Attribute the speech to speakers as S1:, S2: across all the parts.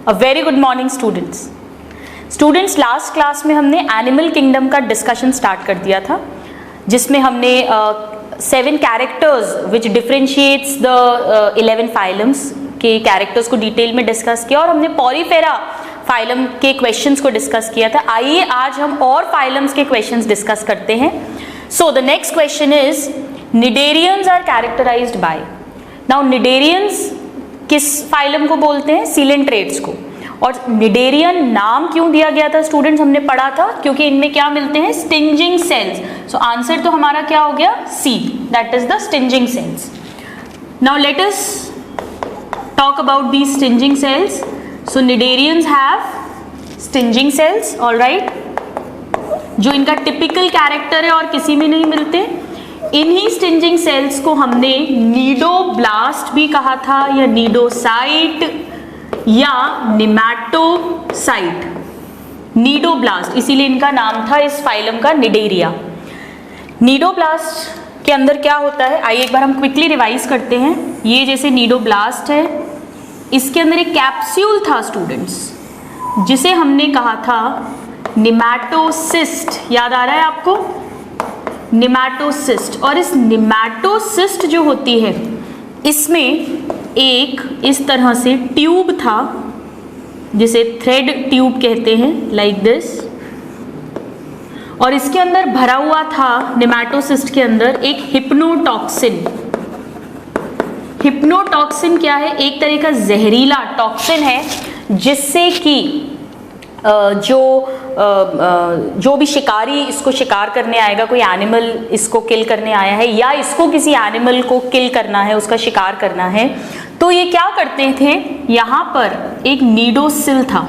S1: A very good morning students. Students last class में हमने animal kingdom का discussion start कर दिया था, जिसमें हमने 7 characters which differentiates the 11 phylums के कैरेक्टर्स को डिटेल में डिस्कस किया और हमने पॉरीफेरा फाइलम के क्वेश्चंस को डिस्कस किया था। आइए आज हम और फाइलम्स के क्वेश्चंस डिस्कस करते हैं। So the next question is cnidarians are characterized by. Now cnidarians किस फाइलम को बोलते हैं? सीलेंट्रेट्स को। और निडेरियन नाम क्यों दिया गया था स्टूडेंट्स? हमने पढ़ा था क्योंकि इनमें क्या मिलते हैं? Stinging cells. सो आंसर तो हमारा क्या हो गया? C, that is the stinging cells. Now let us talk about these stinging cells. So cnidarians have stinging cells, alright, जो इनका टिपिकल कैरेक्टर है और किसी में नहीं मिलते। इन्हीं स्टिंजिंग सेल्स को हमने नीडोब्लास्ट भी कहा था, या नीडोसाइट, या निमैटोसाइट। नीडोब्लास्ट, इसीलिए इनका नाम था इस फाइलम का निडेरिया। नीडोब्लास्ट के अंदर क्या होता है, आइए एक बार हम क्विकली रिवाइज करते हैं। ये जैसे नीडोब्लास्ट है, इसके अंदर एक कैप्सूल था स्टूडेंट्स, जिसे हमने कहा था निमैटोसिस्ट। याद आ रहा है आपको? निमैटोसिस्ट। और इस निमैटोसिस्ट जो होती है, इसमें एक इस तरह से ट्यूब था, जिसे थ्रेड ट्यूब कहते हैं, लाइक दिस। और इसके अंदर भरा हुआ था, निमैटोसिस्ट के अंदर, एक हिप्नोटॉक्सिन। हिप्नोटॉक्सिन क्या है? एक तरह का जहरीला टॉक्सिन है, जिससे कि जो भी शिकारी इसको शिकार करने आएगा, कोई एनिमल इसको किल करने आया है या इसको किसी एनिमल को किल करना है, उसका शिकार करना है, तो ये क्या करते थे? यहाँ पर एक नीडोसिल था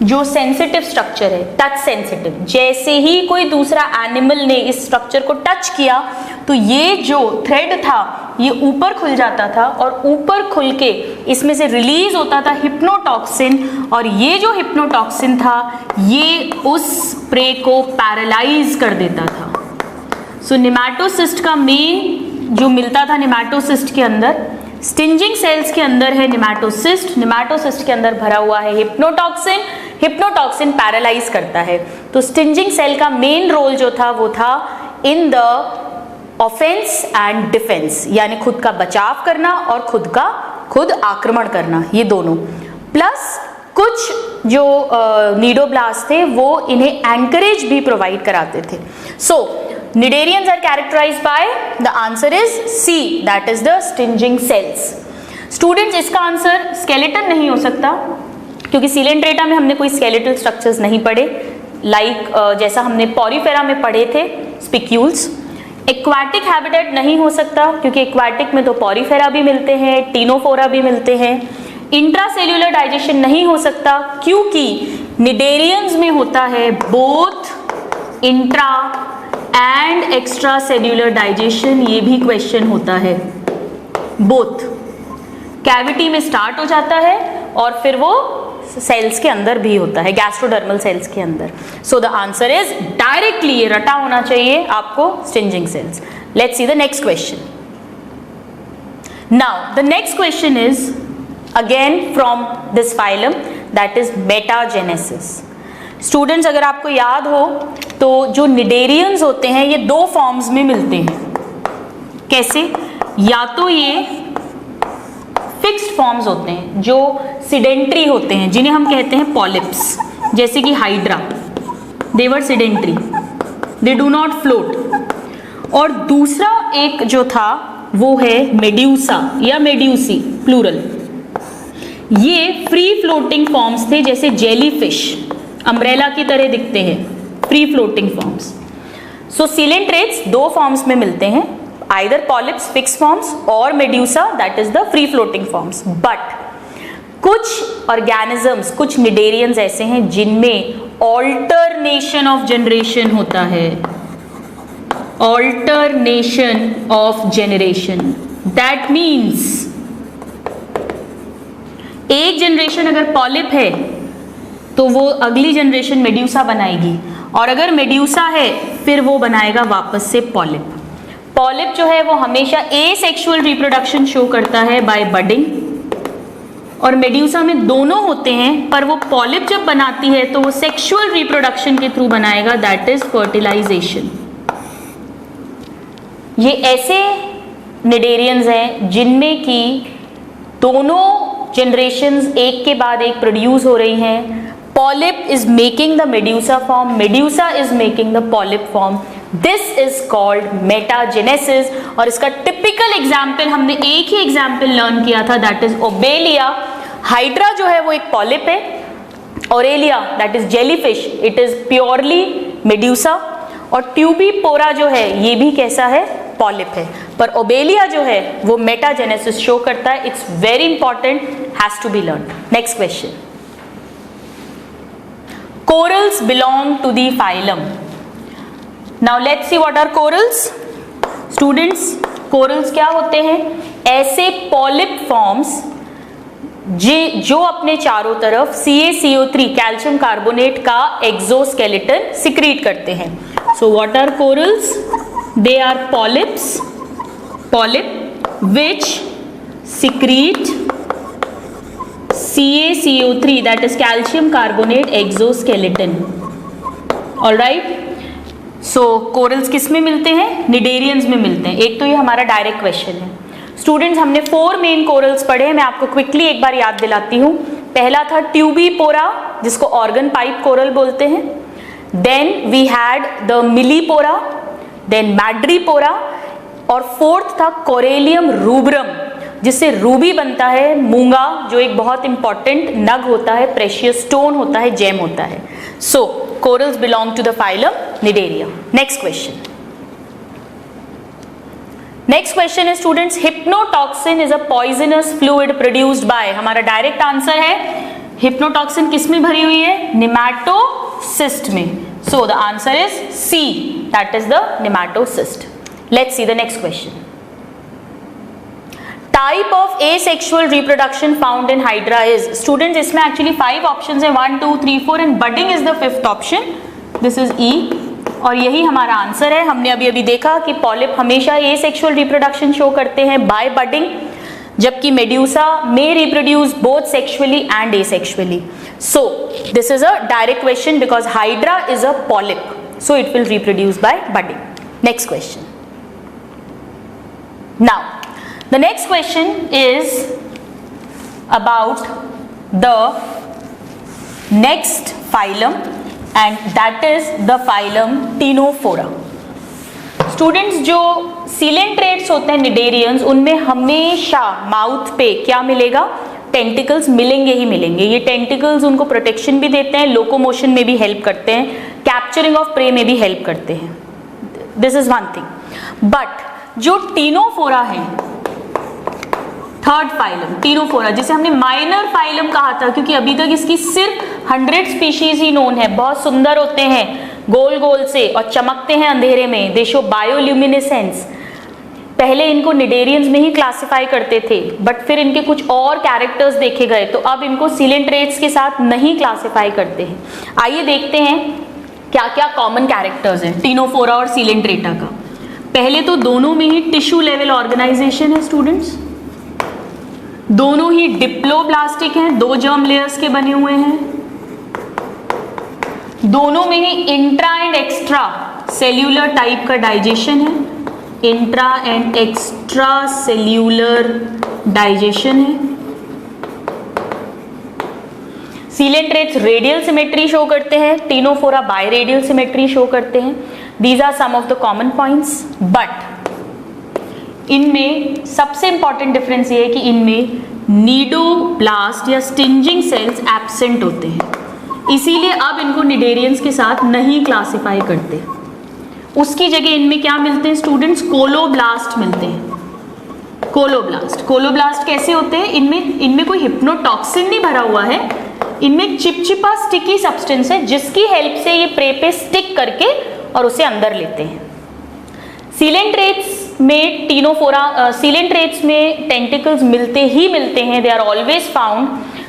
S1: जो सेंसिटिव स्ट्रक्चर है, टच सेंसिटिव। जैसे ही कोई दूसरा एनिमल ने इस स्ट्रक्चर को टच किया तो ये जो थ्रेड था ये ऊपर खुल जाता था, और ऊपर खुल के इसमें से रिलीज होता था हिप्नोटॉक्सिन। और ये जो हिप्नोटॉक्सिन था ये उस प्रे को पैरालाइज कर देता था। सो निमैटोसिस्ट का मेन जो मिलता था निमैटोसिस्ट के अंदर, स्टिंजिंग सेल्स के अंदर है निमैटोसिस्ट, निमैटोसिस्ट के अंदर भरा हुआ है हिप्नोटॉक्सिन। हिप्नोटॉक्सिन पैरालाइज करता है। तो स्टिंजिंग सेल का मेन रोल जो था वो था in the offence and defence, यानी खुद का बचाव करना और खुद आक्रमण करना, ये दोनों। प्लस कुछ जो नीडोब्लास्ट थे वो इन्हें एंकरेज भी प्रोवाइड कराते थे। So cnidarians are characterized by, the answer is C, that is the stinging cells. Students, इसका आंसर स्केलेटन नहीं हो सकता, क्योंकि सीलेंट्रेटा में हमने कोई स्केलेटल स्ट्रक्चर्स नहीं पढ़े, लाइक जैसा हमने पॉरीफेरा में पढ़े थे स्पिक्यूल्स। एक्वाटिक हैबिटेट नहीं हो सकता, क्योंकि एक्वाटिक में तो पॉरीफेरा भी मिलते हैं, टीनोफोरा भी मिलते हैं। इंट्रासेल्यूलर डाइजेशन नहीं हो सकता, क्योंकि निडेरियंस में होता है both intra and extra cellular digestion. ये भी क्वेश्चन होता है। बोथ कैविटी में स्टार्ट हो जाता है और फिर वो सेल्स के अंदर भी होता है, गैस्ट्रोडर्मल सेल्स के अंदर। So the answer is directly, ये रटा होना चाहिए आपको, stinging cells. Let's see the next question. Now the next question is again from this phylum, that is metagenesis. Students, अगर आपको याद हो तो जो निडेरियंस होते हैं ये 2 फॉर्म्स में मिलते हैं। कैसे? या तो ये फिक्स्ड फॉर्म्स होते हैं जो सिडेंट्री होते हैं, जिन्हें हम कहते हैं पॉलिप्स, जैसे कि hydra, they were sedentary, they do not float. और दूसरा एक जो था वो है मेड्यूसा या मेड्यूसी, प्लूरल। ये फ्री फ्लोटिंग फॉर्म्स थे, जैसे जेलीफिश, अम्ब्रेला की तरह दिखते हैं, फ्री फ्लोटिंग फॉर्म्स। सो सीलेंट्रेट्स 2 फॉर्म्स में मिलते हैं, either polyps fixed forms और medusa that is the free floating forms। but कुछ organisms, कुछ निडेरियंस ऐसे हैं जिनमें alternation of generation होता है। alternation of generation, that means एक जनरेशन अगर पॉलिप है तो वो अगली जनरेशन मेड्यूसा बनाएगी, और अगर मेड्यूसा है फिर वो बनाएगा वापस से पॉलिप। पॉलिप जो है वो हमेशा एसेक्सुअल रिप्रोडक्शन शो करता है बाय बडिंग, और मेड्यूसा में दोनों होते हैं, पर वो पॉलिप जब बनाती है तो वो सेक्सुअल रिप्रोडक्शन के थ्रू बनाएगा, दैट इज फर्टिलाइजेशन। ये ऐसे निडेरियंस हैं जिनमें कि दोनों जनरेशन्स एक के बाद एक प्रोड्यूस हो रही हैं। Polyp is making the medusa form, medusa is making the polyp form, this is called metagenesis. और इसका टिपिकल एग्जाम्पल हमने एक ही एग्जाम्पल लर्न किया था, दैट इज ओबेलिया। हाइड्रा जो है वो एक पॉलिप है, Aurelia that is jellyfish, it is purely medusa. और ट्यूबीपोरा जो है ये भी कैसा है, पॉलिप है, पर ओबेलिया जो है वो मेटाजेनेसिस शो करता है। It's very important, has to be learn. Next question, corals belong to the phylum. Now let's see what are corals. Students, corals क्या होते हैं, ऐसे पॉलिप फॉर्म्स जो अपने चारों तरफ CaCO3 कैल्शियम कार्बोनेट का एक्सोस्केलेटन सिक्रीट करते हैं। So what are corals, they are polyp which secrete CaCO3 that is calcium carbonate exoskeleton. all right, so corals किस में मिलते हैं, निडेरियंस में मिलते हैं। एक तो ये हमारा डायरेक्ट क्वेश्चन है। स्टूडेंट्स, हमने 4 मेन कोरल्स पढ़े हैं, मैं आपको क्विकली एक बार याद दिलाती हूँ। पहला था ट्यूबीपोरा जिसको ऑर्गन पाइप कोरल बोलते हैं, then we had the millepora, then madrepora, और फोर्थ था कोरेलियम रूब्रम जिससे रूबी बनता है, मूंगा जो एक बहुत इंपॉर्टेंट नग होता है, प्रेशियस स्टोन होता है, जेम होता है। So corals belong to the phylum cnidaria. Next question, next question है students, hypnotoxin is a poisonous fluid produced by. हमारा डायरेक्ट आंसर है हिप्नोटॉक्सिन किस में भरी हुई है, नेमाटोसिस्ट में। So the answer is C, that is the nematocyst. Let's see the next question. Type of asexual reproduction found in Hydra is, students इसमें actually 5 options हैं, 1 2 3 4 and budding is the 5th option. This is E और यही हमारा answer है। हमने अभी देखा कि पॉलिप हमेशा asexual reproduction शो करते हैं by budding, जबकि medusa may reproduce both sexually and asexually. So this is a direct question because Hydra is a polyp, so it will reproduce by budding. Next question. Now the next question is about the next phylum and that is the phylum Ctenophora. Students, जो coelenterates होते हैं cnidarians, उनमें हमेशा mouth पे क्या मिलेगा, tentacles मिलेंगे ही मिलेंगे। ये टेंटिकल्स उनको प्रोटेक्शन भी देते हैं, लोकोमोशन में भी हेल्प करते हैं, कैप्चरिंग ऑफ प्रे में भी हेल्प करते हैं। This is one thing. But जो टीनोफोरा है, थर्ड फाइलम टीनोफोरा, जिसे हमने माइनर फाइलम कहा था क्योंकि अभी तक इसकी सिर्फ 100 स्पीशीज ही नोन है। बहुत सुंदर होते हैं, गोल गोल से और चमकते हैं अंधेरे में, दे शो बायोल्यूमिनेसेंस। पहले इनको निडेरियंस में ही क्लासिफाई करते थे, बट फिर इनके कुछ और कैरेक्टर्स देखे गए तो अब इनको सीलेंट्रेट्स के साथ नहीं क्लासिफाई करते हैं। आइए देखते हैं क्या क्या कॉमन कैरेक्टर्स हैं टीनोफोरा और सीलेंट्रेटा का। पहले तो दोनों में ही टिश्यू लेवल ऑर्गेनाइजेशन है स्टूडेंट्स, दोनों ही डिप्लोब्लास्टिक हैं, 2 जर्म लेयर्स के बने हुए हैं, दोनों में ही intra and extra cellular type का डाइजेशन है, intra and extra cellular digestion है। सीलेंट्रेट्स रेडियल सिमेट्री शो करते हैं, ctenophora by radial symmetry show करते हैं। These are some of the common points, but इनमें सबसे इंपॉर्टेंट डिफरेंस ये है कि इनमें नीडोब्लास्ट या स्टिंजिंग सेल्स एब्सेंट होते हैं, इसीलिए अब इनको निडेरियंस के साथ नहीं क्लासिफाई करते। उसकी जगह इनमें क्या मिलते हैं स्टूडेंट्स, कोलोब्लास्ट मिलते हैं। कोलोब्लास्ट कैसे होते हैं, इनमें कोई हिप्नोटॉक्सिन नहीं भरा हुआ है, इनमें चिपचिपा स्टिकी सब्सटेंस है जिसकी हेल्प से ये प्रे पे स्टिक करके और उसे अंदर लेते हैं। सीलेंट्रेट्स में सीलेंट्रेट्स में टेंटिकल्स मिलते ही मिलते हैं, they are always found,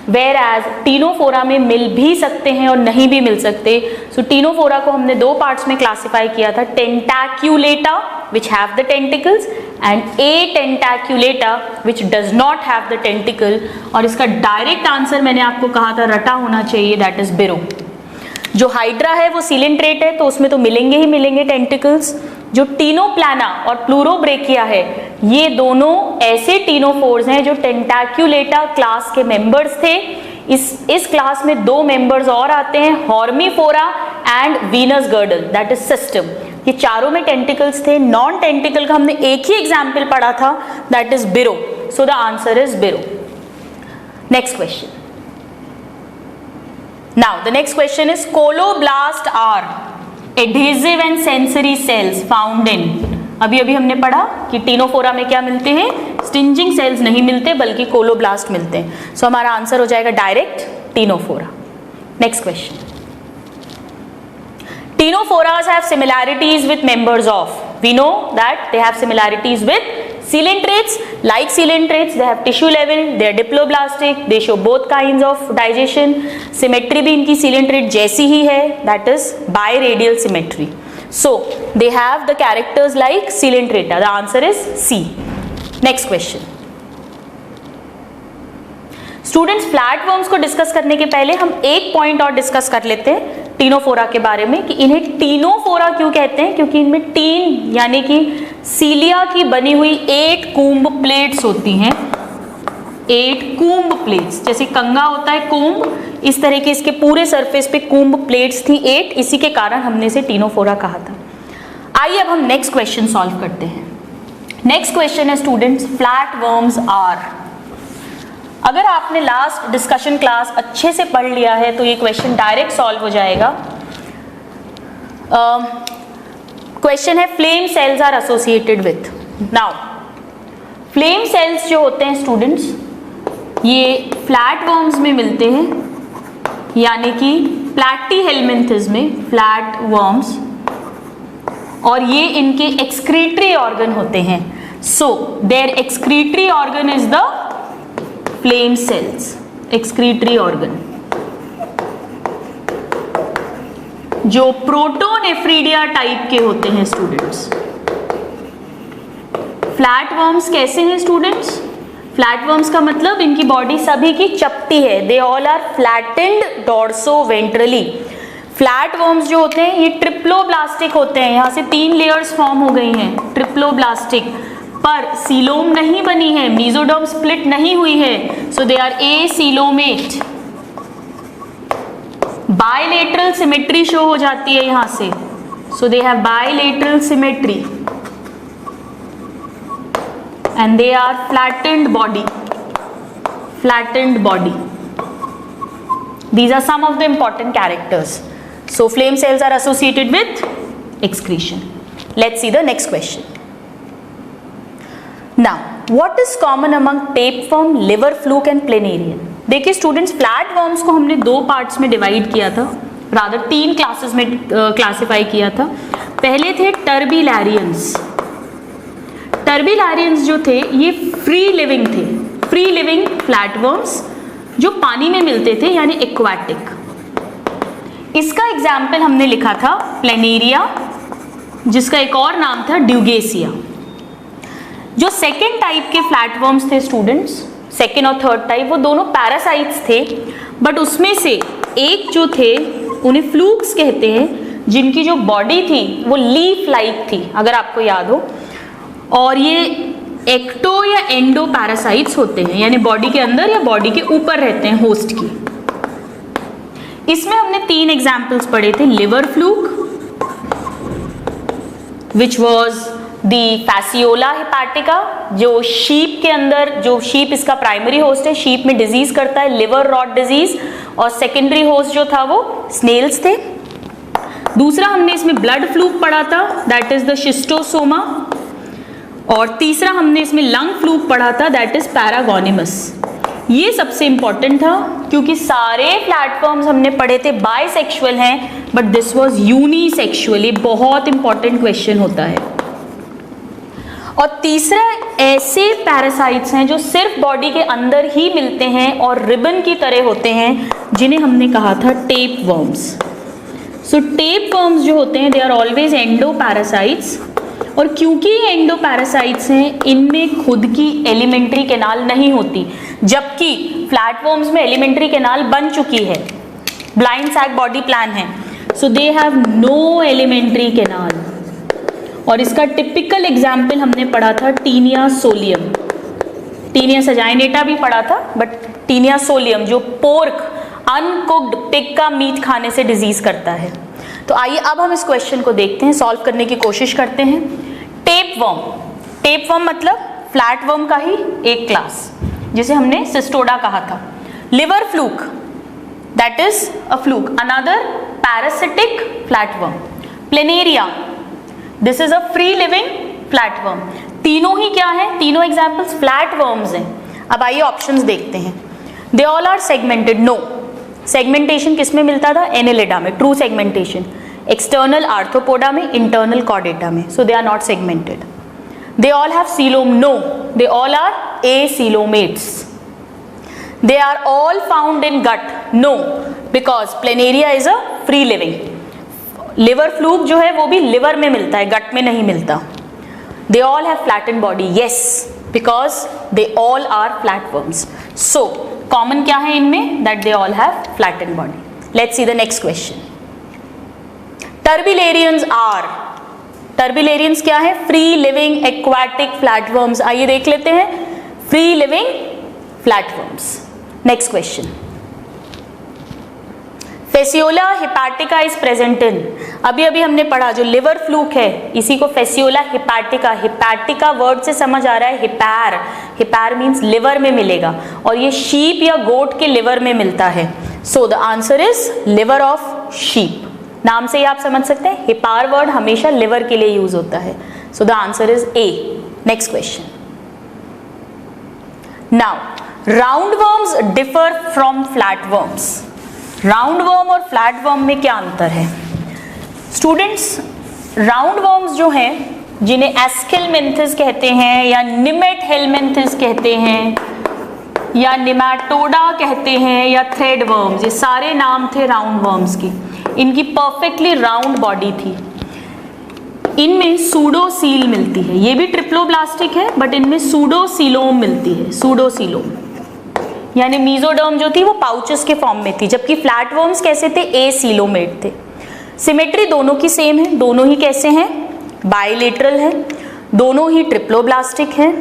S1: where as ctenophora में मिल भी सकते हैं और नहीं भी मिल सकते। सो टीनोफोरा को हमने 2 पार्ट्स में क्लासिफाई किया था, tentaculata which have the tentacles and A tentaculata which does not have the tentacle, और इसका डायरेक्ट आंसर मैंने आपको कहा था रटा होना चाहिए, दैट इज बिरो। जो हाइड्रा है वो सिलेंट्रेट है तो उसमें तो मिलेंगे ही मिलेंगे टेंटिकल्स। जो टीनोप्लाना और प्लूरोब्रेकिया है ये दोनों ऐसे टीनोफोर्स हैं जो टेंटाक्यूलेटा क्लास के मेंबर्स थे। इस क्लास में दो मेंबर्स और आते हैं, hormiphora and venus girdle, that is system. ये चारों में टेंटिकल्स थे। नॉन टेंटिकल का हमने एक ही एग्जाम्पल पढ़ा था, दैट इज बिरो। सो द आंसर इज बिरो। Next question. Now the next question is coloblast are adhesive and sensory cells found in, अभी हमने पढ़ा कि टीनोफोरा में क्या मिलते हैं, स्टिंजिंग सेल्स नहीं मिलते बल्कि कोलोब्लास्ट मिलते हैं। सो हमारा आंसर हो जाएगा direct Ctenophora. Next question. Tenophoras have similarities with members of, we know that they have similarities with coelentrates. Like coelentrates, they have tissue level, they are diploblastic, they show both kinds of digestion. Symmetry भी इनकी coelentrate जैसी ही है, that is biradial symmetry. So they have the characters like coelentrata. The answer is C. Next question. Students, flatworms को discuss करने के पहले हम एक पॉइंट और डिस्कस कर लेते हैं टीनोफोरा के बारे में कि इन्हें टीनोफोरा क्यों कहते हैं, क्योंकि इनमें टीन यानी कि सीलिया की बनी हुई 8 कूम्ब प्लेट्स होती हैं। 8 कूम्ब प्लेट्स, जैसे कंगा होता है कूम्ब, इस तरह के इसके पूरे सरफेस पे कूम्ब प्लेट्स थी 8, इसी के कारण हमने इसे टीनोफोरा कहा था। आइए अब हम नेक्स्ट क्वेश्चन सॉल्व करते हैं। नेक्स्ट क्वेश्चन है स्टूडेंट्स, फ्लैटवर्म्स आर। अगर आपने लास्ट डिस्कशन क्लास अच्छे से पढ़ लिया है तो ये क्वेश्चन डायरेक्ट सॉल्व हो जाएगा। क्वेश्चन है flame cells are associated with. Now flame cells जो होते हैं स्टूडेंट्स, ये फ्लैटवर्म्स में मिलते हैं, यानी कि प्लैटीहेलमिन्थेस में फ्लैटवर्म्स, और ये इनके एक्सक्रीटरी ऑर्गन होते हैं। So their excretory organ is the flame cells, excretory organ, जो प्रोटोनेफ्रीडिया टाइप के होते हैं स्टूडेंट्स। फ्लैटवर्म्स कैसे हैं स्टूडेंट्स? फ्लैटवर्म्स का मतलब इनकी बॉडी सभी की चपटी है, they all are flattened dorso ventrally. Flatworms जो होते हैं ये ट्रिप्लोब्लास्टिक होते हैं, यहां से 3 लेयर्स फॉर्म हो गई हैं, ट्रिप्लोब्लास्टिक, पर सीलोम नहीं बनी है, मीजोडर्म स्प्लिट नहीं हुई है, so they are acoelomate. Bilateral symmetry show हो जाती है यहां से, so they have bilateral symmetry and they are flattened body, flattened body. These are some of the important characters. So flame cells are associated with excretion. Let's see the next question. Now, what is common among tapeworm, liver fluke and planarian? देखिए students, flatworms को हमने 2 parts में divide किया था, rather 3 classes में classify किया था। पहले थे टर्बिलैरियंस। टर्बिलैरियंस जो थे ये फ्री लिविंग थे, फ्री लिविंग फ्लैटवर्म्स जो पानी में मिलते थे, यानी एक्वाटिक। इसका एग्जाम्पल हमने लिखा था प्लेनेरिया, जिसका एक और नाम था ड्यूगेसिया। जो सेकेंड टाइप के फ्लैटवर्म्स थे स्टूडेंट्स, सेकेंड और थर्ड टाइप, वो दोनों पैरासाइट्स थे, बट उसमें से एक जो थे उन्हें फ्लूक्स कहते हैं, जिनकी जो बॉडी थी वो लीफ लाइक थी, अगर आपको याद हो, और ये एक्टो या एंडो पैरासाइट्स होते हैं, यानी बॉडी के अंदर या बॉडी के ऊपर रहते हैं होस्ट की। इसमें हमने 3 एग्जाम्पल्स पढ़े थे, liver fluke which was the fasciola hepatica, जो शीप के अंदर, जो शीप इसका प्राइमरी होस्ट है, शीप में डिजीज करता है, लिवर रॉट डिजीज, और सेकेंडरी होस्ट जो था वो स्नेल्स थे। दूसरा हमने इसमें ब्लड फ्लूक पढ़ा था, दैट इज द शिस्टोसोमा, और तीसरा हमने इसमें लंग फ्लूक पढ़ा था, दैट इज पैरागोनिमस। ये सबसे इंपॉर्टेंट था क्योंकि सारे प्लेटफॉर्म्स हमने पढ़े थे बाइसेक्सुअल हैं, बट दिस वाज यूनिसेक्सुअल। ये बहुत इंपॉर्टेंट क्वेश्चन होता है। और तीसरा ऐसे पैरासाइट्स हैं जो सिर्फ बॉडी के अंदर ही मिलते हैं और रिबन की तरह होते हैं, जिन्हें हमने कहा था tapeworms. So tapeworms जो होते हैं they are always endoparasites, और क्योंकि ये एंडोपैरासाइट्स हैं, इनमें खुद की एलिमेंट्री कैनाल नहीं होती, जबकि फ्लैटवर्म्स में एलिमेंट्री कैनाल बन चुकी है, ब्लाइंड सैक बॉडी प्लान है, so they have no alimentary canal. और इसका टिपिकल एग्जाम्पल हमने पढ़ा था टीनिया सोलियम, टीनिया सजाइनेटा भी पढ़ा था, बट टीनिया सोलियम जो पोर्क अनकुक्ड पिग का मीट खाने से डिजीज करता है। तो आइए अब हम इस क्वेश्चन को देखते हैं, सॉल्व करने की कोशिश करते हैं। टेपवर्म, टेपवर्म मतलब फ्लैटवर्म का ही एक क्लास, जिसे हमने सिस्टोडा कहा था। Liver fluke, that is a fluke, another parasitic flatworm. Planaria, this is a free living flatworm. तीनों ही क्या है, तीनों एग्जाम्पल्स फ्लैटवर्म्स हैं। अब आइए ऑप्शंस देखते हैं। They all are segmented, no. Segmentation किसमें मिलता था, एनेलिडा में, ट्रू सेगमेंटेशन। एक्सटर्नल आर्थ्रोपोडा में, इंटरनल कॉर्डेटा में, so they are not segmented. They all have coelom, no, they all are acoelomates. They are all found in gut, no, because planaria is a free living. Liver fluke जो है वो भी liver में मिलता है, गट में नहीं मिलता। They all have flattened body, yes, because they all are flatworms. So common क्या है इनमें, that they all have flattened body. Let's see the next question. Turbellarians are, turbellarians क्या है, फ्री लिविंग एक्वाटिक फ्लैटवर्म्स। आइए देख लेते हैं, free living flatworms. Next question. Fasciola hepatica is present in, अभी अभी हमने पढ़ा जो लिवर फ्लूक है इसी को फेसियोला हिपैटिका, हिपैटिका वर्ड से समझ आ रहा है हिपैर, हिपैर मीन्स लिवर में मिलेगा, और ये शीप या गोट के लिवर में मिलता है। So the answer is liver of sheep. नाम से ही आप समझ सकते हैं हिपार वर्ड हमेशा लिवर के लिए यूज होता है। So the answer is A. Next question. Now roundworms differ from flatworms. Roundworm और फ्लैटवर्म में क्या अंतर है स्टूडेंट्स? राउंडवर्म्स जो हैं, जिन्हें एस्किलमेंथिस कहते हैं या निमेटहेलमिंथिस कहते हैं या निमैटोडा कहते हैं या थ्रेडवर्म्स, ये सारे नाम थे राउंडवर्म्स की। इनकी परफेक्टली राउंड बॉडी थी। इनमें सूडोसील मिलती है, ये भी ट्रिप्लोब्लास्टिक है बट इनमें सूडोसीलोम मिलती है, सूडोसीलोम। यानी मीजोडर्म जो थी वो पाउचेस के फॉर्म में थी, जबकि फ्लैटवर्म्स कैसे थे, एसीलोमेट थे। सिमेट्री दोनों की सेम है, दोनों ही कैसे हैं, बायलेटरल है, दोनों ही ट्रिप्लोब्लास्टिक हैं,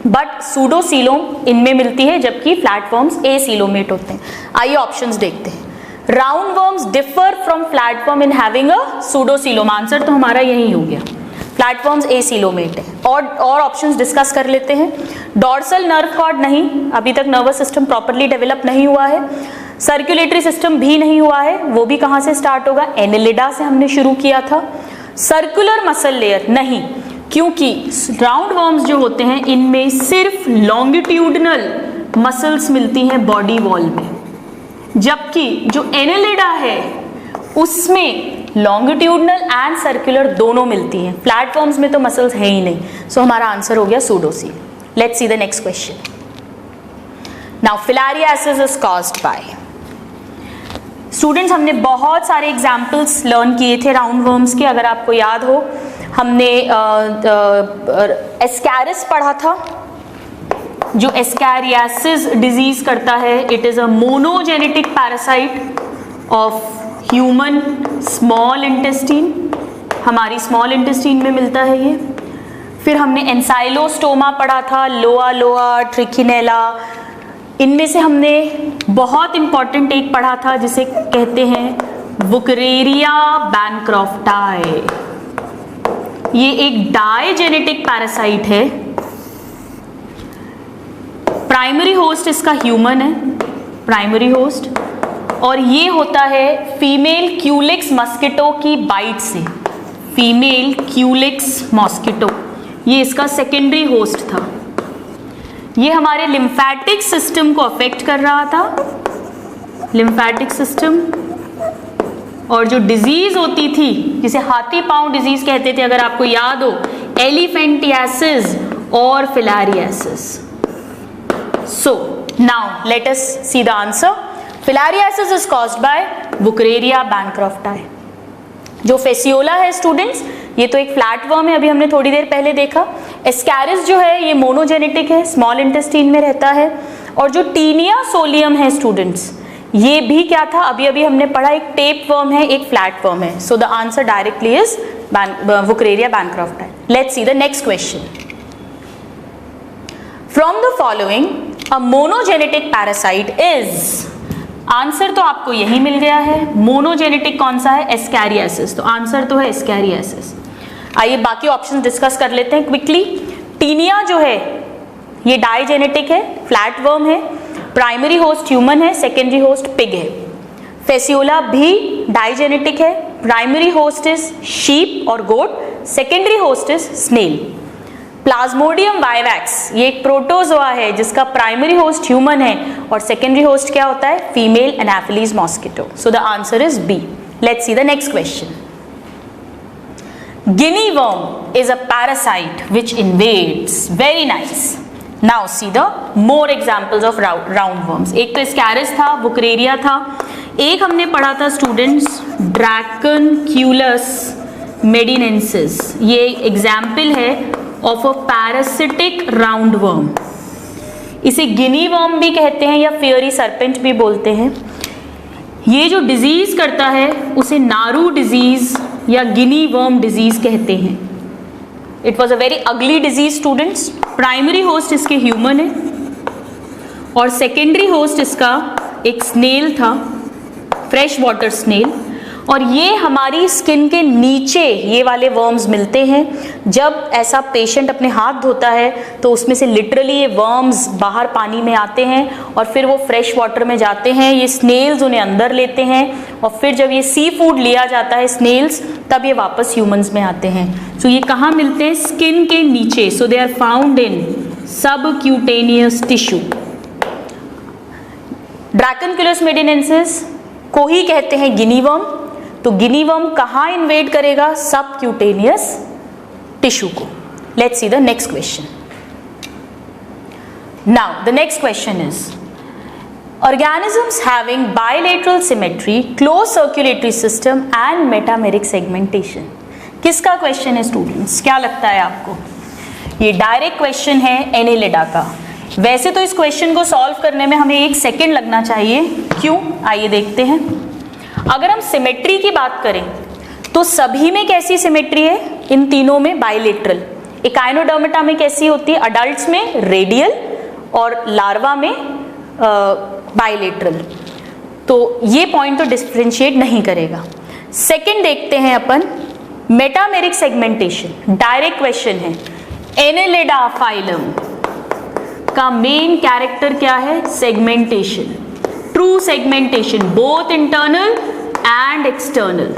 S1: बट सूडोसीलोम इनमें मिलती है जबकि फ्लैटवर्म्स एसीलोमेट होते हैं। आइए ऑप्शंस देखते हैं। Roundworms differ from flatworm in having a pseudocoelom, answer तो हमारा यही हो गया, फ्लैटवर्म्स एसीलोमेट है। और ऑप्शंस डिस्कस कर लेते हैं। डॉर्सल नर्व कॉर्ड नहीं, अभी तक नर्वस सिस्टम प्रॉपर्ली डेवलप नहीं हुआ है। सर्कुलेटरी सिस्टम भी नहीं हुआ है, वो भी कहाँ से स्टार्ट होगा, एनेलिडा से हमने शुरू किया था। सर्कुलर मसल लेयर नहीं, क्योंकि राउंडवर्म्स जो होते हैं इनमें सिर्फ लॉन्गिट्यूडनल मसल्स मिलती हैं बॉडी वॉल में, जबकि जो एनेलिडा है उसमें लॉन्गिट्यूडनल एंड सर्कुलर दोनों मिलती हैं। फ्लैटवर्म्स में तो मसल्स है ही नहीं, सो हमारा आंसर हो गया pseudocoel. Let's see the next question. Now filariasis is caused by. Students हमने बहुत सारे एग्जाम्पल्स लर्न किए थे राउंडवर्म्स के, अगर आपको याद हो हमने एस्कैरिस पढ़ा था जो एस्कैरियासिस डिजीज करता है। It is a monogenetic parasite of human small intestine, हमारी स्मॉल इंटेस्टीन में मिलता है ये। फिर हमने एंसाइलोस्टोमा पढ़ा था, लोआ लोआ, ट्रिकिनेला। इनमें से हमने बहुत इंपॉर्टेंट एक पढ़ा था जिसे कहते हैं वुकरेरिया बैनक्रॉफ्टाई। ये एक डाइजेनेटिक पैरासाइट है, प्राइमरी होस्ट इसका ह्यूमन है, प्राइमरी होस्ट, और ये होता है फीमेल क्यूलिक्स मस्किटो की बाइट से। फीमेल क्यूलिक्स मॉस्किटो ये इसका सेकेंडरी होस्ट था। ये हमारे लिम्फेटिक सिस्टम को अफेक्ट कर रहा था, लिम्फेटिक सिस्टम। और जो डिजीज होती थी जिसे हाथी पांव डिजीज कहते थे, अगर आपको याद हो, एलिफेंटियासिस और filariasis. So now let us see the answer. Filariasis is caused by wuchereria bancrofti. जो फेसियोला है स्टूडेंट्स, ये तो एक फ्लैट वर्म है, अभी हमने थोड़ी देर पहले देखा। एस्कैरिस जो है ये मोनोजेनेटिक है, स्मॉल इंटेस्टाइन में रहता है। और जो टीनिया सोलियम है स्टूडेंट्स, ये भी क्या था, अभी अभी हमने पढ़ा, एक टेप वर्म है, एक फ्लैट वर्म है। So the answer directly is wuchereria bancrofti. Let's see the next question. From the following a monogenetic parasite is, answer तो आपको यही मिल गया है। मोनोजेनेटिक कौन सा है? एस्कैरियासिस। तो आंसर तो है एस्कैरियासिस। आइए बाकी ऑप्शन डिस्कस कर लेते हैं क्विकली। टीनिया जो है ये डाइजेनेटिक है, फ्लैट वर्म है, प्राइमरी होस्ट ह्यूमन है, सेकेंडरी होस्ट पिग है। फेसियोला भी डाइजेनेटिक है, प्राइमरी होस्ट इज शीप और goat, secondary host is snail. Plasmodium vivax ये एक प्रोटोजोआ है जिसका प्राइमरी होस्ट ह्यूमन है और सेकेंडरी होस्ट क्या होता है? Female anopheles mosquito. So the answer is b. Let's see the next question. Guinea worm is a parasite which invades, very nice. Now see the more examples of round worms. एक तो Ascaris था, Wuchereria था, एक हमने पढ़ा था students Dracunculus medinensis। ये example है of a parasitic round worm. इसे गिनी वर्म भी कहते हैं या फेयरी सर्पेंट भी बोलते हैं। ये जो डिजीज करता है उसे नारू डिजीज या गिनी वर्म डिजीज कहते हैं। It was a very ugly disease students. Primary host इसके ह्यूमन है और सेकेंडरी होस्ट इसका एक स्नेल था, फ्रेश वाटर स्नेल। और ये हमारी स्किन के नीचे ये वाले वर्म्स मिलते हैं। जब ऐसा पेशेंट अपने हाथ धोता है तो उसमें से लिटरली ये वर्म्स बाहर पानी में आते हैं और फिर वो फ्रेश वाटर में जाते हैं, ये स्नेल्स उन्हें अंदर लेते हैं और फिर जब ये सी फूड लिया जाता है स्नेल्स, तब ये वापस ह्यूमंस में आते हैं। सो ये कहाँ मिलते हैं? स्किन के नीचे। So they are found in subcutaneous tissue. Dracunculus medinensis को ही कहते हैं गिनी वर्म। तो गिनी वर्म कहाँ इन्वेड करेगा? सबक्यूटेनियस टिश्यू को। Let's see the next question. Now the next question is organisms having bilateral symmetry, close circulatory system and metameric segmentation। किसका question है स्टूडेंट्स? क्या लगता है आपको? ये डायरेक्ट क्वेश्चन है एनेलिडा का। वैसे तो इस क्वेश्चन को सॉल्व करने में हमें 1 सेकेंड लगना चाहिए, क्यों? आइए देखते हैं। अगर हम सिमेट्री की बात करें तो सभी में कैसी सिमेट्री है? इन तीनों में बाइलेटरल। एकाइनोडर्मेटा में कैसी होती है? अडल्ट्स में रेडियल और लार्वा में बाइलेटरल। तो ये पॉइंट तो डिफरेंशिएट नहीं करेगा। सेकंड देखते हैं अपन मेटामेरिक सेगमेंटेशन। डायरेक्ट क्वेश्चन है। एनेलिडा फाइलम का मेन कैरेक्टर क्या है? Segmentation, true segmentation, both internal and external,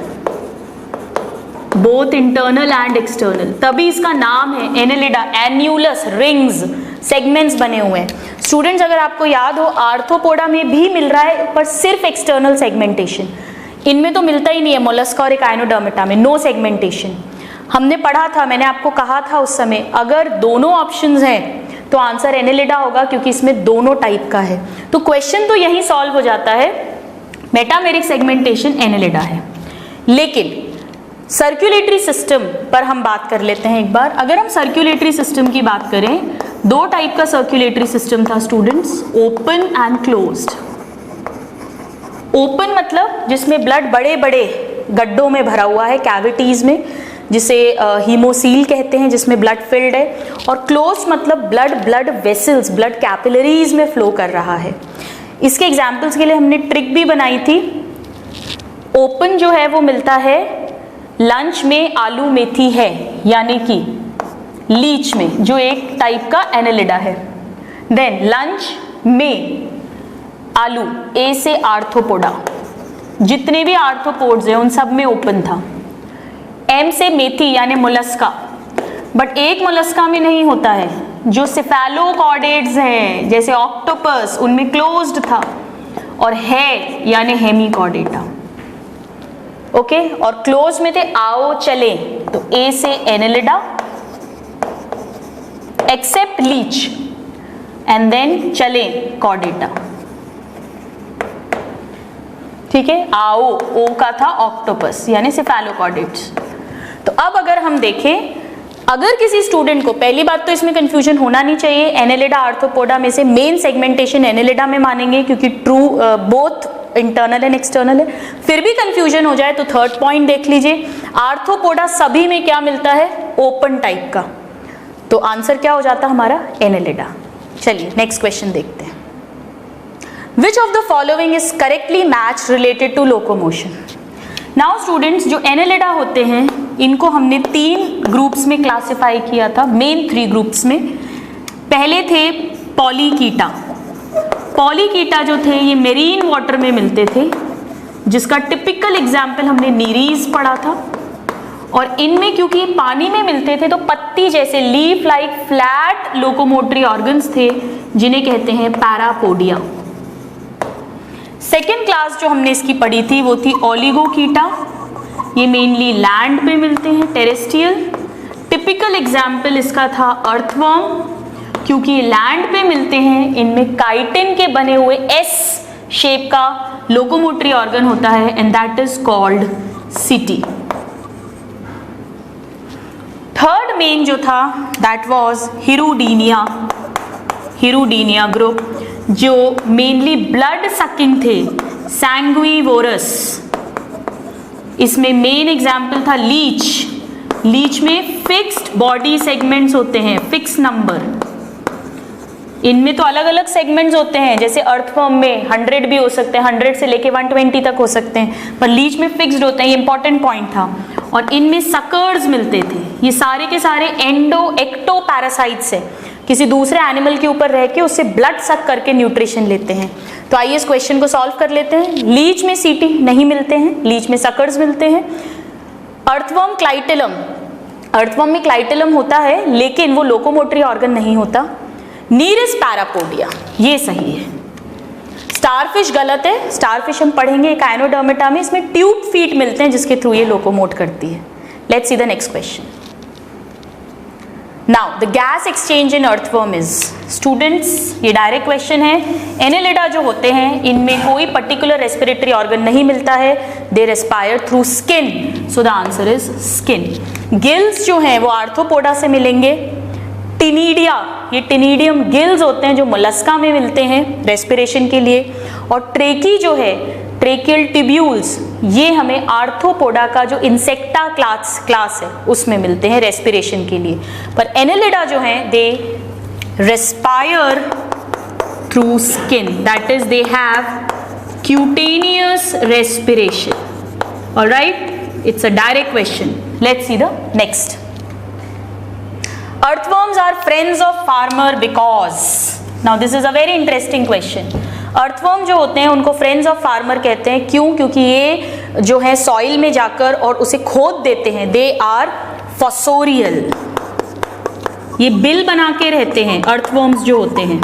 S1: both internal and external. तभी इसका नाम है एनेलिडा। एन्यूलस, रिंग्स, सेगमेंट्स बने हुए हैं। स्टूडेंट्स अगर आपको याद हो आर्थ्रोपोडा में भी मिल रहा है पर सिर्फ एक्सटर्नल सेगमेंटेशन, इनमें तो मिलता ही नहीं है। मोलस्का और एकाइनोडर्मेटा में नो सेगमेंटेशन। हमने पढ़ा था, मैंने आपको कहा था उस समय, अगर दोनों ऑप्शंस हैं तो आंसर एनेलिडा होगा क्योंकि इसमें दोनों टाइप का है। तो क्वेश्चन तो यही सॉल्व हो जाता है, मेटामेरिक सेगमेंटेशन एनेलिडा है। लेकिन सर्कुलेटरी सिस्टम पर हम बात कर लेते हैं एक बार। अगर हम सर्कुलेटरी सिस्टम की बात करें, 2 टाइप का सर्कुलेटरी सिस्टम था students, open and closed. Open मतलब जिसमें ब्लड बड़े बड़े गड्ढों में भरा हुआ है, कैविटीज में, जिसे हीमोसील कहते हैं, जिसमें ब्लड फिल्ड है। और क्लोज मतलब ब्लड वेसल्स, ब्लड कैपिलरीज में फ्लो कर रहा है। इसके एग्जाम्पल्स के लिए हमने ट्रिक भी बनाई थी। ओपन जो है वो मिलता है लंच में आलू मेथी है, यानी कि लीच में, जो एक टाइप का एनेलिडा है। देन लंच में आलू, ए से आर्थ्रोपोडा, जितने भी आर्थ्रोपोड्स हैं उन सब में ओपन था। एम से मेथी यानी मोलस्का, बट एक मोलस्का में नहीं होता है, जो सिफेलोकॉर्डेट्स हैं जैसे ऑक्टोपस, उनमें क्लोज्ड था। और है यानी हेमिकॉर्डेटा। ओके, और क्लोज में थे आओ चले, तो ए से annelida, except leech, and then चले कॉर्डेटा। ठीक है, आओ, ओ का था ऑक्टोपस यानी सिफेलोकॉर्डेट्स। तो अब अगर हम देखें, अगर किसी स्टूडेंट को, पहली बात तो इसमें कंफ्यूजन होना नहीं चाहिए, एनेलिडा आर्थ्रोपोडा में से मेन सेगमेंटेशन एनेलिडा में मानेंगे क्योंकि true both internal and external है। फिर भी कंफ्यूजन हो जाए तो थर्ड पॉइंट देख लीजिए, आर्थ्रोपोडा सभी में क्या मिलता है, ओपन टाइप का, तो आंसर क्या हो जाता हमारा, एनेलिडा। चलिए नेक्स्ट क्वेश्चन देखते हैं। Which of the following is correctly match related to locomotion. Now students, जो एनेलिडा होते हैं इनको हमने 3 ग्रुप्स में क्लासिफाई किया था, मेन 3 ग्रुप्स में। पहले थे पॉलीकीटा। पॉलीकीटा जो थे ये मेरीन वाटर में मिलते थे, जिसका टिपिकल एग्जाम्पल हमने नीरीज पढ़ा था। और इनमें क्योंकि पानी में मिलते थे तो पत्ती जैसे leaf like flat locomotory organs थे, जिन्हें कहते हैं पैरापोडिया। सेकेंड क्लास जो हमने इसकी पढ़ी थी वो थी ओलिगोकीटा। ये मेनली लैंड पे मिलते हैं, टेरेस्ट्रियल। टिपिकल एग्जाम्पल इसका था अर्थवर्म, क्योंकि लैंड पे मिलते हैं, इनमें काइटिन के बने हुए एस शेप का लोकोमोटरी ऑर्गन होता है and that is called city. Third main जो था दैट वाज हिरुडीनिया। हिरुडीनिया ग्रुप जो मेनली ब्लड सकिंग थे, सैंग्विवोरस। इसमें मेन एग्जाम्पल था लीच। लीच में फिक्स्ड बॉडी सेगमेंट्स होते हैं, फिक्स नंबर। इनमें तो अलग अलग सेगमेंट्स होते हैं, जैसे अर्थवर्म में 100 भी हो सकते हैं, 100 से लेके 120 तक हो सकते हैं, पर लीच में फिक्स्ड होते हैं, ये इंपॉर्टेंट पॉइंट था। और इनमें सकर्स मिलते थे। ये सारे के सारे एक्टो पैरासाइट्स है, किसी दूसरे एनिमल के ऊपर रह के उससे ब्लड सक करके न्यूट्रिशन लेते हैं। तो आइए इस क्वेश्चन को सॉल्व कर लेते हैं। लीच में सीटी नहीं मिलते हैं, लीच में सकर्स मिलते हैं। अर्थवर्म क्लाइटेलम, अर्थवर्म में क्लाइटेलम होता है लेकिन वो लोकोमोटरी ऑर्गन नहीं होता। नीरस पैरापोडिया, ये सही है। स्टारफिश गलत है, स्टारफिश हम पढ़ेंगे काइनोडर्मेटा में, इसमें ट्यूब फीट मिलते हैं जिसके थ्रू ये लोकोमोट करती है। Let's see the next question. Now the gas exchange in earthworm is, students ये डायरेक्ट क्वेश्चन है। एनेलिडा जो होते हैं इनमें कोई पर्टिकुलर रेस्पिरेटरी ऑर्गन नहीं मिलता है, they respire through skin, so the answer is skin. Gills जो हैं वो आर्थ्रोपोडा से मिलेंगे। टिनीडिया, ये टिनीडियम गिल्स होते हैं जो मोलस्का में मिलते हैं रेस्पिरेशन के लिए। और ट्रेकी जो है, ट्रेकियल टिब्यूल्स, ये हमें आर्थ्रोपोडा का जो इंसेक्टा क्लास है उसमें मिलते हैं रेस्पिरेशन के लिए। पर एनेलिडा जो हैं they respire through skin, that is they have cutaneous respiration. Alright, it's a direct question. Let's see the next. Earthworms are friends of farmer because, now this is a very interesting question. Earthworm जो होते हैं उनको friends of farmer कहते हैं, क्यों? क्योंकि ये जो है सॉइल में जाकर और उसे खोद देते हैं, they are fossorial, ये बिल बना के रहते हैं earthworms जो होते हैं।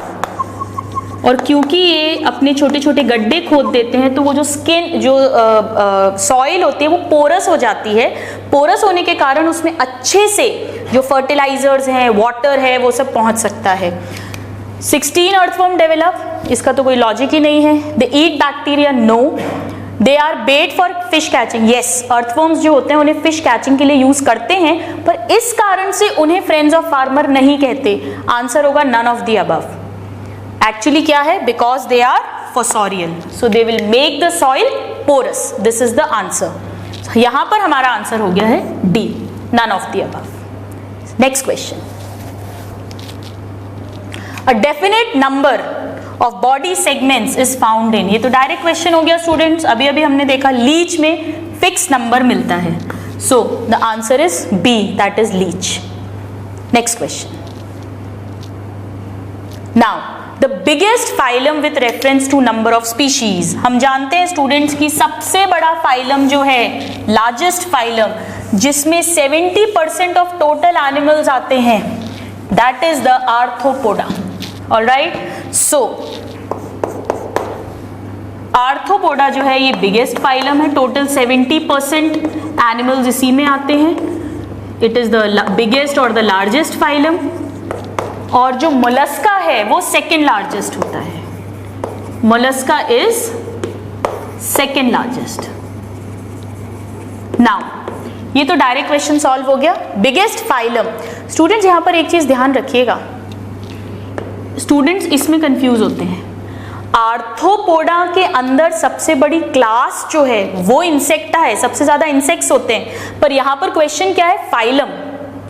S1: और क्योंकि ये अपने छोटे छोटे गड्ढे खोद देते हैं तो वो जो स्किन जो सॉइल होती है वो पोरस हो जाती है। पोरस होने के कारण उसमें अच्छे से जो फर्टिलाइजर्स हैं, वाटर है, वो सब पहुंच सकता है। 16 अर्थवर्म डेवलप, इसका तो कोई लॉजिक ही नहीं है। They eat bacteria, no. They are bait for fish catching, yes. Earthworms जो होते हैं उन्हें फिश कैचिंग के लिए यूज करते हैं, पर इस कारण से उन्हें फ्रेंड्स ऑफ फार्मर नहीं कहते। आंसर होगा none of the above. Actually क्या है, because they are fossorial, so they will make the soil porous. This is the answer. यहां पर हमारा आंसर हो गया है D, none of the above. Next question. A definite number of body segments is found in, ये तो direct question हो गया स्टूडेंट्स। अभी अभी हमने देखा लीच में फिक्स नंबर मिलता है, so the answer is b, that is leech. Next question. Now the biggest phylum with reference to number of species, हम जानते हैं स्टूडेंट्स की सबसे बड़ा फाइलम जो है, लार्जेस्ट फाइलम, जिसमें 70% ऑफ टोटल एनिमल्स आते हैं, that is the arthropoda. Alright, so arthropoda जो है ये बिगेस्ट फाइलम है, टोटल 70% एनिमल्स इसी में आते हैं। इट इज द बिगेस्ट और द लार्जेस्ट फाइलम। और जो मोलस्का है वो सेकेंड लार्जेस्ट होता है। Mollusca is second largest. Now ये तो डायरेक्ट क्वेश्चन सॉल्व हो गया। बिगेस्ट फाइलम, स्टूडेंट्स यहाँ पर एक चीज ध्यान रखिएगा, स्टूडेंट्स इसमें कंफ्यूज होते हैं। आर्थ्रोपोडा के अंदर सबसे बड़ी क्लास जो है वो इंसेक्टा है, सबसे ज्यादा इंसेक्ट्स होते हैं, पर यहाँ पर क्वेश्चन क्या है, phylum.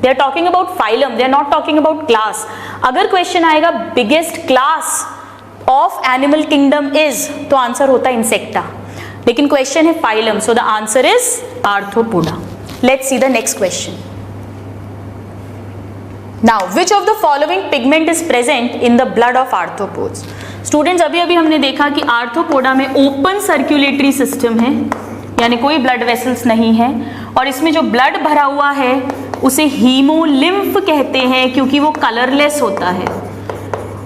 S1: They are talking about phylum, they are not talking about class. अगर क्वेश्चन आएगा biggest class of animal kingdom is, तो आंसर होता है इंसेक्टा, लेकिन क्वेश्चन है phylum, so the answer is arthropoda. Let's see the next question. Now, which of the following pigment is present in the blood of arthropods? Students अभी अभी हमने देखा कि आर्थ्रोपोडा में ओपन सर्कुलेटरी सिस्टम है, यानी कोई ब्लड वेसल्स नहीं है, और इसमें जो ब्लड भरा हुआ है उसे हीमोलिम्फ कहते हैं, क्योंकि वो कलरलेस होता है।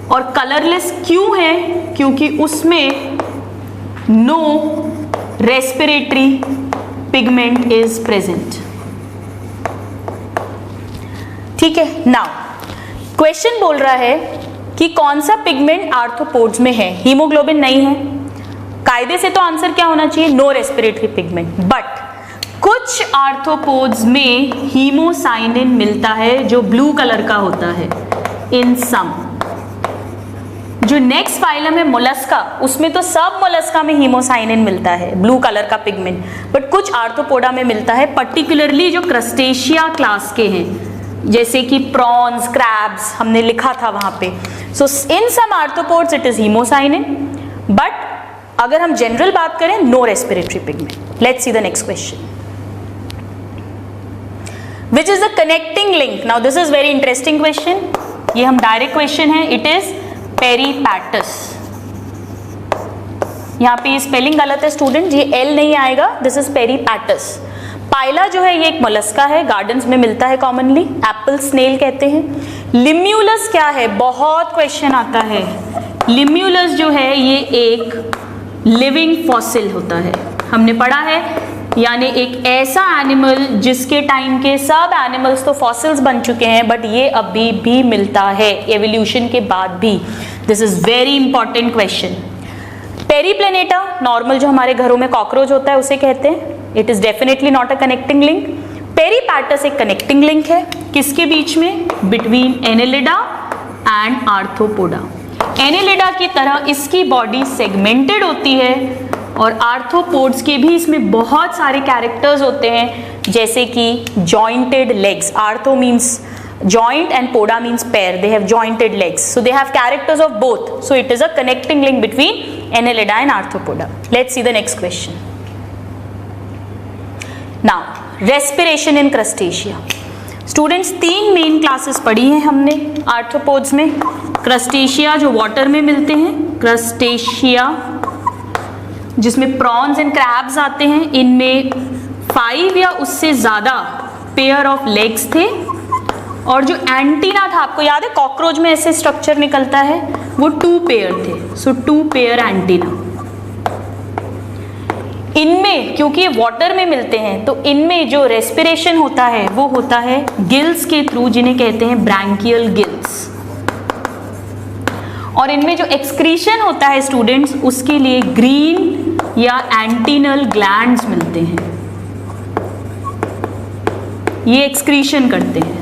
S1: और कलरलेस क्यों है? क्योंकि उसमें no respiratory pigment is present. ठीक है, नाउ क्वेश्चन बोल रहा है कि कौन सा पिगमेंट आर्थ्रोपोड्स में है, हीमोग्लोबिन नहीं है, कायदे से तो आंसर क्या होना चाहिए, नो रेस्पिरेटरी पिगमेंट। बट कुछ आर्थ्रोपोड्स में हीमोसाइनिन मिलता है जो ब्लू कलर का होता है, इन सम। जो नेक्स्ट फाइलम है मोलस्का, उसमें तो सब मोलस्का में हीमोसाइनिन मिलता है, ब्लू कलर का पिगमेंट, बट कुछ आर्थ्रोपोडा में मिलता है, पर्टिकुलरली जो क्रस्टेशिया क्लास के हैं, जैसे कि प्रॉन्स, क्रैब्स हमने लिखा था वहां पे। So in some arthropods it is hemocyanin, but अगर हम जनरल बात करें no respiratory pigment. Let's see the next question. Which is the connecting link? Now this is very interesting question, ये हम डायरेक्ट क्वेश्चन है, इट इज पेरीपैटस। यहाँ पे spelling गलत है स्टूडेंट, ये एल नहीं आएगा, दिस इज पेरीपैटस। पाइला जो है ये एक मोलस्का है, गार्डन्स में मिलता है कॉमनली, एप्पल स्नेल कहते हैं। लिम्यूलस क्या है, बहुत क्वेश्चन आता है। लिम्यूलस जो है ये एक लिविंग फॉसिल होता है, हमने पढ़ा है, यानी एक ऐसा एनिमल जिसके टाइम के सब एनिमल्स तो फॉसिल्स बन चुके हैं, बट ये अभी भी मिलता है एवोल्यूशन के बाद भी। This is very important question. Periplaneta, normal जो हमारे घरों में कॉकरोच होता है उसे कहते हैं, it is definitely not a connecting link. Peripatus एक कनेक्टिंग लिंक है, किसके बीच में, between annelida and arthropoda. Annelida की तरह इसकी बॉडी सेगमेंटेड होती है, और आर्थ्रोपोड्स के भी इसमें बहुत सारे कैरेक्टर्स होते हैं, जैसे कि jointed legs, ortho means joint and poda means pair, they have jointed legs, so they have characters of both, so it is a connecting link between annelida and arthropoda. Let's see the next question. Now respiration in crustacea. Students तीन main classes पढ़ी हैं हमने arthropods में। Crustacea जो water में मिलते हैं, crustacea जिसमें प्रॉन्स एंड क्रैब्स आते हैं, इनमें 5 या उससे ज्यादा पेयर ऑफ लेग्स थे, और जो एंटीना था, आपको याद है कॉकरोच में ऐसे स्ट्रक्चर निकलता है, वो 2 पेयर थे, सो 2 पेयर एंटीना। इनमें क्योंकि ये वाटर में मिलते हैं, तो इनमें जो रेस्पिरेशन होता है वो होता है गिल्स के थ्रू, जिन्हें कहते हैं ब्रैंकियल गिल्स। और इनमें जो एक्सक्रीशन होता है स्टूडेंट्स, उसके लिए ग्रीन या एंटीनल ग्लैंड्स मिलते हैं, ये एक्सक्रीशन करते हैं।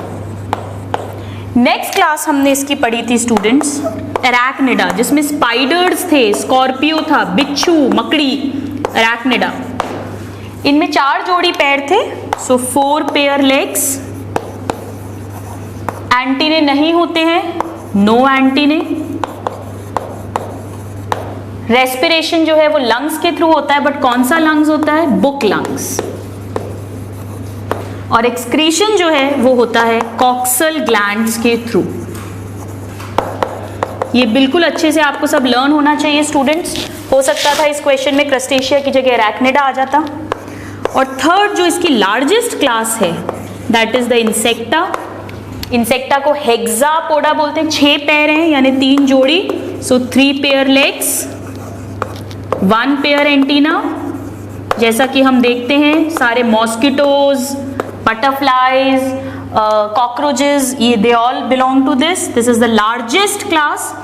S1: नेक्स्ट क्लास हमने इसकी पढ़ी थी स्टूडेंट्स एराक्निडा, जिसमें स्पाइडर्स थे, स्कॉर्पियो था, बिच्छू, मकड़ी, एराक्निडा। इनमें 4 जोड़ी पैर थे, सो 4 पेयर लेग्स। एंटीने नहीं होते हैं, नो एंटीने। रेस्पिरेशन जो है वो लंग्स के थ्रू होता है, बट कौन सा लंग्स होता है, बुक लंग्स। और एक्सक्रीशन जो है वो होता है कॉक्सल ग्लैंड्स के थ्रू। ये बिल्कुल अच्छे से आपको सब लर्न होना चाहिए स्टूडेंट्स। हो सकता था इस क्वेश्चन में क्रस्टेशिया की जगह एराक्निडा आ जाता। और थर्ड जो इसकी लार्जेस्ट क्लास है, that is the insecta. Insecta को हेक्सापोडा बोलते हैं, 6 पैर हैं यानी 3 जोड़ी, सो 3 पेयर लेग्स, 1 पेयर एंटीना। जैसा कि हम देखते हैं सारे मॉस्किटोज, बटरफ्लाइज, कॉकरोचेस, ये they all belong to this is the largest class.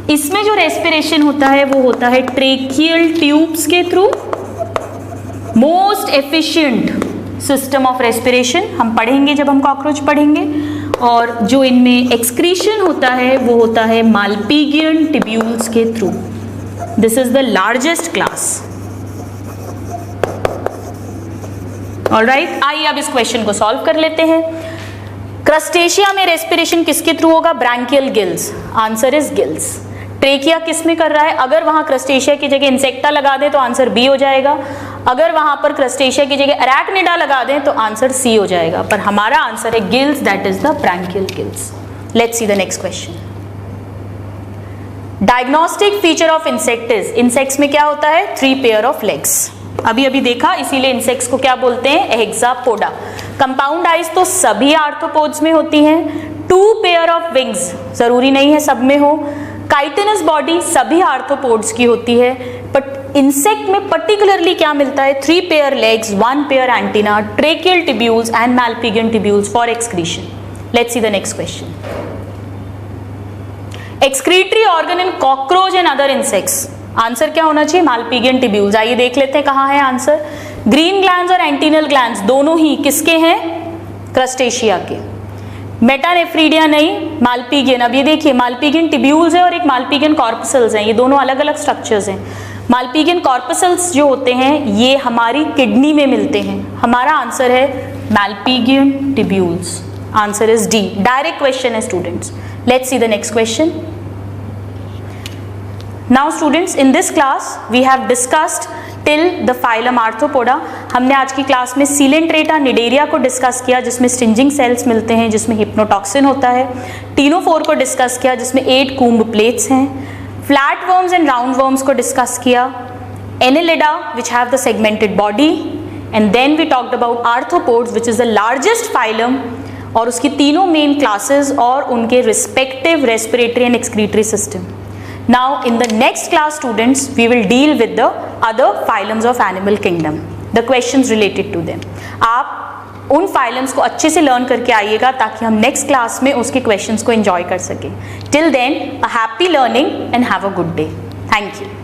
S1: इसमें जो रेस्पिरेशन होता है वो होता है ट्रेकियल ट्यूब्स के थ्रू। Most efficient system of respiration हम पढ़ेंगे जब हम कॉकरोच पढ़ेंगे। और जो इनमें एक्सक्रीशन होता है वो होता है मालपीगियन टिब्यूल्स के through. This is the largest class. Alright, आइए अब इस क्वेश्चन को सॉल्व कर लेते हैं। क्रस्टेशिया में रेस्पिरेशन किसके थ्रू होगा? Branchial gills. Answer is gills. Trachea किस में कर रहा है? अगर वहां क्रस्टेशिया की जगह इंसेक्टा लगा दें तो आंसर बी हो जाएगा। अगर वहां पर क्रस्टेशिया की जगह अरैक्निडा लगा दें तो आंसर सी हो जाएगा। पर हमारा आंसर है gills, that is the branchial gills. Let's see the next question. Diagnostic feature of insect is, insects में क्या होता है? 3 पेयर ऑफ लेग्स। अभी अभी देखा, इसीलिए इंसेक्ट्स को क्या बोलते हैं? हेक्सापोडा। कंपाउंड आइज तो सभी आर्थ्रोपोड्स में होती हैं। 2 पेयर ऑफ विंग्स, जरूरी नहीं है सब में हो। काइटिनस बॉडी सभी आर्थ्रोपोड्स की होती है, बट इंसेक्ट में पर्टिकुलरली क्या मिलता है? 3 pair legs, 1 pair antenna, tracheal tubules and Malpighian tubules for excretion. Let's see the next question. Excretory organ in cockroach and other insects, answer क्या होना चाहिए? Malpighian tubules. आइए देख लेते हैं कहाँ है आंसर। ग्रीन ग्लैंड्स और एंटीनल ग्लैंड्स दोनों ही किसके हैं? क्रस्टेशिया के। मेटानेफ्रीडिया नहीं, मालपीगियन। अब ये देखिए, मालपीगियन टिब्यूल्स है और एक मालपीगियन कॉर्पसल्स हैं, ये दोनों अलग अलग स्ट्रक्चर्स हैं। मालपीगियन कॉर्पसल्स जो होते हैं ये हमारी किडनी में मिलते हैं। हमारा आंसर है malpighian tubules. Answer is D. Direct question है students. Let's see the next question. Now students, in this class we have discussed till the phylum Arthropoda। हमने आज की क्लास में सीलेंट्रेटा निडेरिया को डिस्कस किया जिसमें स्टिंजिंग सेल्स मिलते हैं, जिसमें हिप्नोटॉक्सिन होता है। टीनोफोर को डिस्कस किया जिसमें 8 कूम्ब प्लेट्स हैं। Flatworms and roundworms को डिस्कस किया। Annelida which have the segmented body, and then we talked about arthropods which is the largest phylum और उसकी तीनों मेन क्लासेस और उनके respective respiratory and excretory system. Now in the next class students we will deal with the other phylums of animal kingdom, the questions related to them। आप उन phylums को अच्छे से लर्न करके आइएगा ताकि हम नेक्स्ट क्लास में उसके क्वेश्चंस को एंजॉय कर सकें। Till then, a happy learning and have a good day. Thank you.